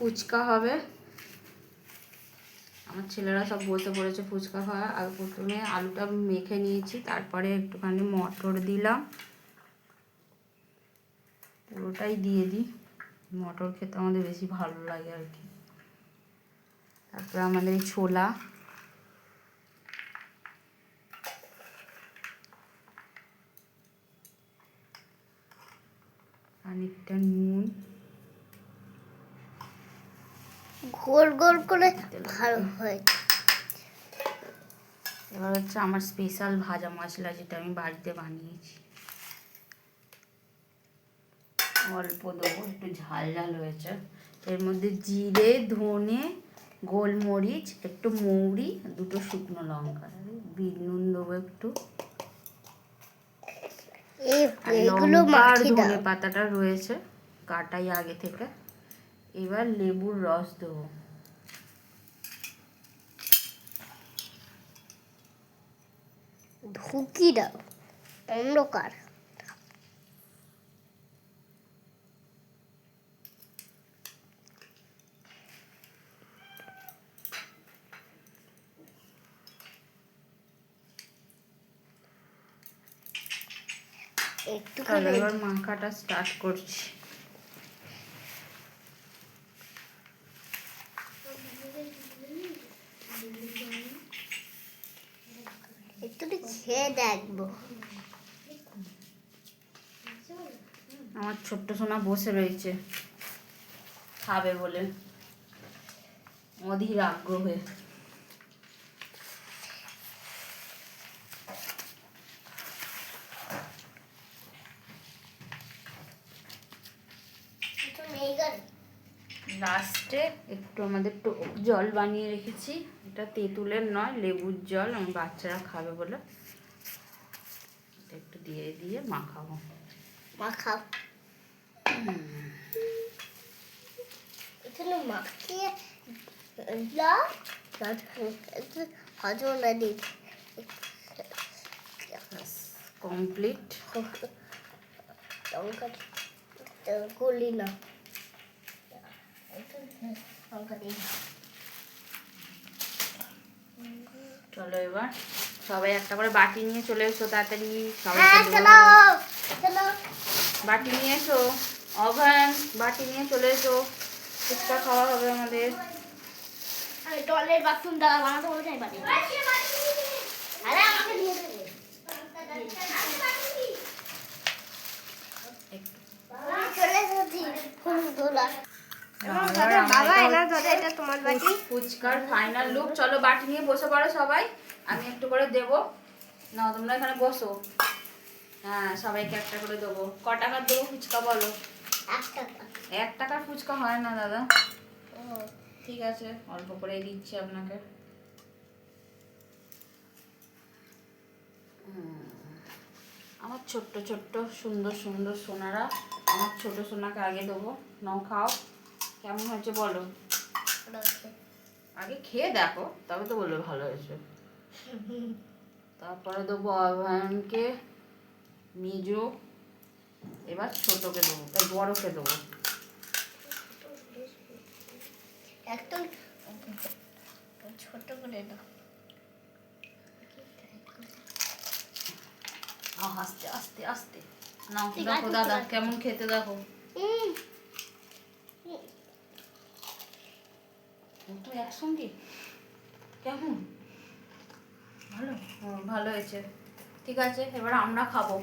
ফুচকা হবে। আমার ছেলেরা সব বসে পড়েছে ফুচকা খাওয়া। আর প্রথমে আলুটা মেখে নিয়েছি, তারপরে একটুখানি মটর দিলাম, পুরোটাই দিয়ে দিই, মটর খেতে আমাদের বেশি ভালো লাগে আর কি। তারপরে আমাদের এই ছোলা, খানিকটা নুন, গোল গোল করে ভালো হয়। এবার হচ্ছে আমার স্পেশাল ভাজা মশলা, যেটা আমি বাড়িতে বানিয়েছি, অল্প দেবো, একটু ঝাল ঝাল হয়েছে। এর মধ্যে জিরে, ধনে, গোলমরিচ, একটু মৌরি, দুটো শুকনো লঙ্কা, বিট নুন দেবো একটু, এগুলো লঙ্কা আর মাখিয়ে ধনে দাও। পাতাটা রয়েছে কাটাই আগে থেকে। এবার লেবুর রস দেবো। ঢুকি দাও, অন্ধকার। একটু তাহলে এবার মাখাটা স্টার্ট করছি। একটু খেয়ে দেখবো। আমার ছোট্ট সোনা বসে রয়েছে খাবে বলে অধীর আগ্রহে। লাস্টে একটু আমাদের জল বানিয়ে রেখেছি, এটা তেঁতুলের নয়, লেবুর জল, আমার বাচ্চারা খাবে বলে একটু দিয়ে দিয়ে মাখাবো। মাখাও। এখানে মাখিয়ে দাও, হজম না দিই। কমপ্লিট। লঙ্কা গলি না, লঙ্কা দিই। চলো এবার সবাই একটা করে বাটি নিয়ে চলে এসো, তাড়াতাড়ি সবাই বাটি নিয়ে এসো। ওভেন বাটি নিয়ে চলে এসো, ফুচকা খাওয়া হবে আমাদের। টয়লেট বাথরুম দাঁড়া বানাতে বলে যাই বাড়ি। আরে আমাকে দিয়ে দে। চলে এসেছি ফুলগুলা। ফুচকার ফাইনাল লুক। চলো বাটি নিয়ে বসে পড়ো সবাই, আমি একটু করে দেবো। না তোমরা এখানে বসো। হ্যাঁ, সবাইকে একটা করে দেবো। ক টাকার দেবো ফুচকা বলো? 1 টাকা। 1 টাকার ফুচকা হয় না দাদা। ঠিক আছে, অল্প করে দিচ্ছি আপনাকে। আমার ছোট্ট ছোট্ট সুন্দর সুন্দর সোনারা, আমার ছোট সোনাকে আগে দেবো। নাও খাও, কেমন হয়েছে বলো। আগে খেয়ে দেখো, তবে তো বলবে ভালো হয়েছে। তারপরে দেবো অভয়ানকে, মিজো, এবার ছোটকে দেবো, বড়কে দেবো। একদম ছোট করে দাও। আস্তে আস্তে আস্তে নাও, দেখো দাদা কেমন খেতে, দেখো তো একসঙ্গে কেমন ভালো। ভালো হয়েছে, ঠিক আছে, এবার আমরা খাবো।